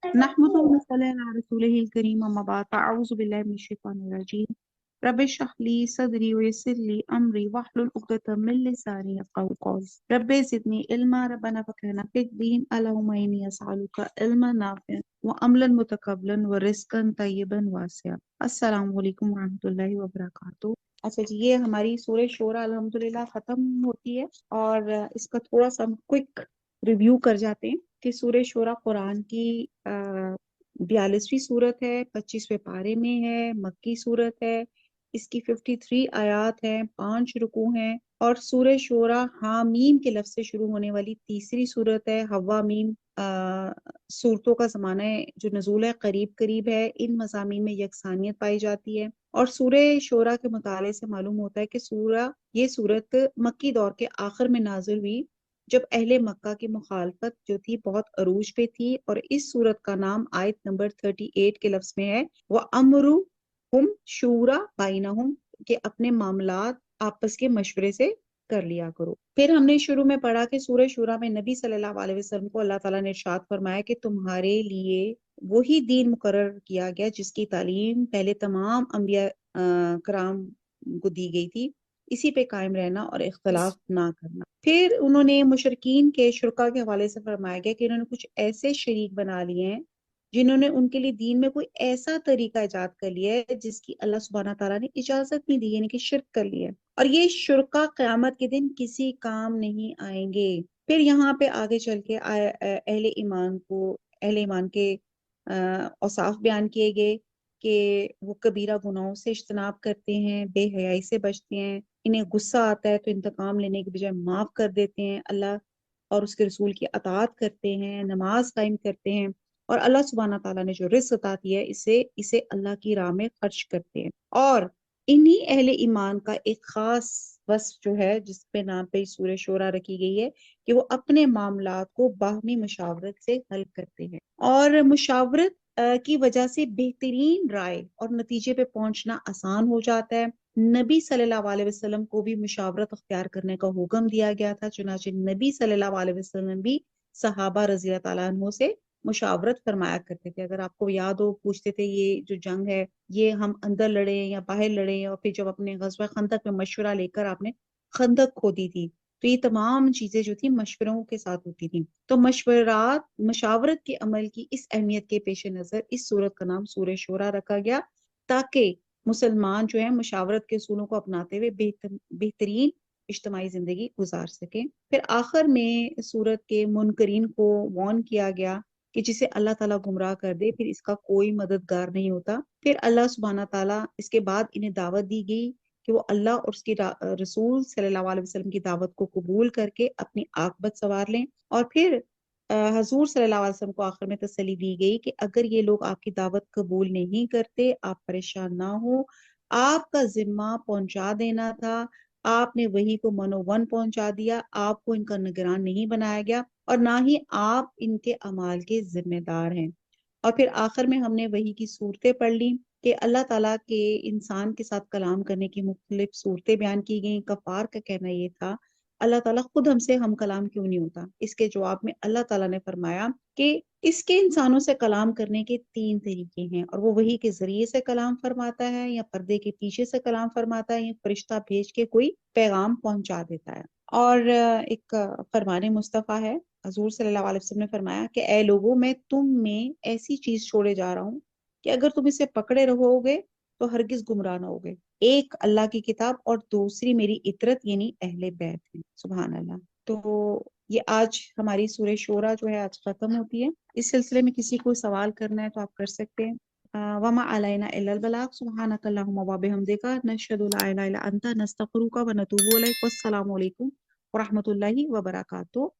नहमदुहु व नसल्ली अला रसूलिहिल करीम अम्मा बाद फ़अऊज़ु बिल्लाहि मिनश शैतानिर रजीम रब्बि इश्रह ली सदरी व यस्सिर ली अमरी वहलुल उक़दतम मिन लिसानी यफ़क़हू क़ौली रब्बि ज़िदनी इल्मा रब्बना फ़क़िहना फ़िद्दीन अल्लाहुम्मा इन्नी असअलुका इल्मन नाफ़िअन व अमलन मुतक़ब्बलन व रिज़्क़न तय्यिबन वासिअ। अस्सलामु अलैकुम व रहमतुल्लाहि व बरकातुहू। अच्छा जी, ये हमारी सूरह शूरा अल्हम्दुलिल्लाह खत्म होती है और इसका थोड़ा सा हम क्विक रिव्यू कर जाते हैं कि सूरह शूरा कुरान की 42वीं सूरत है, 25वें पारे में है, मक्की सूरत है। इसकी 53 आयात हैं, 5 रुकू हैं और सूरह शूरा हामीम के लफ्ज से शुरू होने वाली तीसरी सूरत है। हवा मीम सूरतों का ज़माना है जो नज़ूल है करीब करीब है। इन मज़ामीन में यकसानियत पाई जाती है और सूरह शूरा के मुताले से मालूम होता है कि ये सूरत मक्की दौर के आखिर में नाजिल हुई जब अहले मक्का की मुखालफत जो थी बहुत अरूज पे थी। और इस सूरत का नाम आयत नंबर 38 के लफ्ज में है, व अमरु हुम शूरा बाइनहुम, के अपने मामलात आपस के मशवरे से कर लिया करो। फिर हमने शुरू में पढ़ा कि सूरह शूरा में नबी सल्लल्लाहु अलैहि वसल्लम को अल्लाह ताला ने इरशाद फरमाया कि तुम्हारे लिए वही दीन मुकर्रर किया गया जिसकी तालीम पहले तमाम अंबिया कराम को दी गई थी, इसी पे कायम रहना और इख्तलाफ ना करना। फिर उन्होंने मुशरकीन के शुरका के हवाले से फरमाया गया कि इन्होंने कुछ ऐसे शरीक बना लिए हैं जिन्होंने उनके लिए दीन में कोई ऐसा तरीका इजाद कर लिया है जिसकी अल्लाह सुब्हाना ताला ने इजाजत नहीं दी, यानी कि शिर्क कर लिया है। और ये शुरका क़यामत के दिन किसी काम नहीं आएंगे। फिर यहाँ पे आगे चल के अहले ईमान के औसाफ बयान किए गए कि वो कबीरा गुनाहों से इज्तनाब करते हैं, बेहयाई से बचते हैं, इन्हें गुस्सा आता है तो इंतकाम लेने के बजाय माफ कर देते हैं, अल्लाह और उसके रसूल की अताअत करते हैं, नमाज कायम करते हैं और अल्लाह सुब्हाना ताला ने जो रिज़्क़ अता किया है इसे इसे अल्लाह की राह में खर्च करते हैं। और इन्हीं अहले ईमान का एक खास वस्फ जो है जिसपे नाम पे सूरह शूरा रखी गई है कि वो अपने मामलात को बाहमी मुशावरत से हल करते हैं और मुशावरत की वजह से बेहतरीन राय और नतीजे पे पहुंचना आसान हो जाता है। नबी सल्लल्लाहु अलैहि वसल्लम को भी मुशावरत अख्तियार करने का हुक्म दिया गया था, चुनाचे नबी सल्लल्लाहु अलैहि वसल्लम भी सहाबा रज़ी अल्लाह तआला अन्हु से मुशावरत फरमाया करते थे। अगर आपको याद हो, पूछते थे ये जो जंग है ये हम अंदर लड़े या बाहर लड़े, और फिर जब अपने गज़वा खंदक में मशवरा लेकर आपने खंदक खोदी थी तो ये तमाम चीजें जो थी मशवरों के साथ होती थी। तो मशावरत के अमल की इस अहमियत के पेश नजर इस सूरत का नाम सूरह शूरा रखा गया ताकि मुसलमान जो है मुशावरत के असूलों को अपनाते हुए बेहतरीन इज्तिमाई जिंदगी गुजार सकें। फिर आखिर में सूरत के मुनकरीन को वार्न किया गया कि जिसे अल्लाह ताला गुमराह कर दे फिर इसका कोई मददगार नहीं होता। फिर अल्लाह सुब्हाना ताला इसके बाद इन्हें दावत दी गई कि वो अल्लाह और उसकी रसूल सल्लल्लाहु अलैहि वसल्लम की दावत को कबूल करके अपनी आकबत संवार लें। और फिर हजूर सल्लल्लाहु अलैहि वसल्लम को आखिर में तसल्ली दी गई कि अगर ये लोग आपकी दावत कबूल नहीं करते आप परेशान ना हो, आपका जिम्मा पहुंचा देना था, आपने वही को मनोवन पहुंचा दिया, आपको इनका निगरान नहीं बनाया गया और ना ही आप इनके अमाल के जिम्मेदार हैं। और फिर आखिर में हमने वही की सूरतें पढ़ ली कि अल्लाह ताला के इंसान के साथ कलाम करने की मुख्तलिफ सूरतें बयान की गई। कफार का कहना ये था अल्लाह ताला खुद हमसे हम कलाम क्यों नहीं होता। इसके जवाब में अल्लाह ताला ने फरमाया कि इसके इंसानों से कलाम करने के 3 तरीके हैं और वो वही के जरिए से कलाम फरमाता है या पर्दे के पीछे से कलाम फरमाता है या फरिश्ता भेज के कोई पैगाम पहुंचा देता है। और एक फरमाने मुस्तफ़ा है, हजूर सल्लल्लाहु अलैहि वसल्लम ने फरमाया कि ए लोगों, मैं तुम में ऐसी चीज छोड़े जा रहा हूँ कि अगर तुम इसे पकड़े रहोगे तो हरगिज गुमराह ना होगे। एक अल्लाह की किताब और दूसरी मेरी इतरत यानी अहले बैत है। सुभान अल्लाह। तो ये आज हमारी सूरह शूरा जो है आज खत्म होती है। इस सिलसिले में किसी को सवाल करना है तो आप कर सकते हैं। वमा अलैना इल्लल बलाग। सुब्हानक अल्लाहुम्मा व बिहम्दिका नशहदु ला इलाहा इल्ला अंता नस्तगफिरुका व नतूबु इलैक। वस्सलामु अलैकुम व रहमतुल्लाहि व बरकातुहू।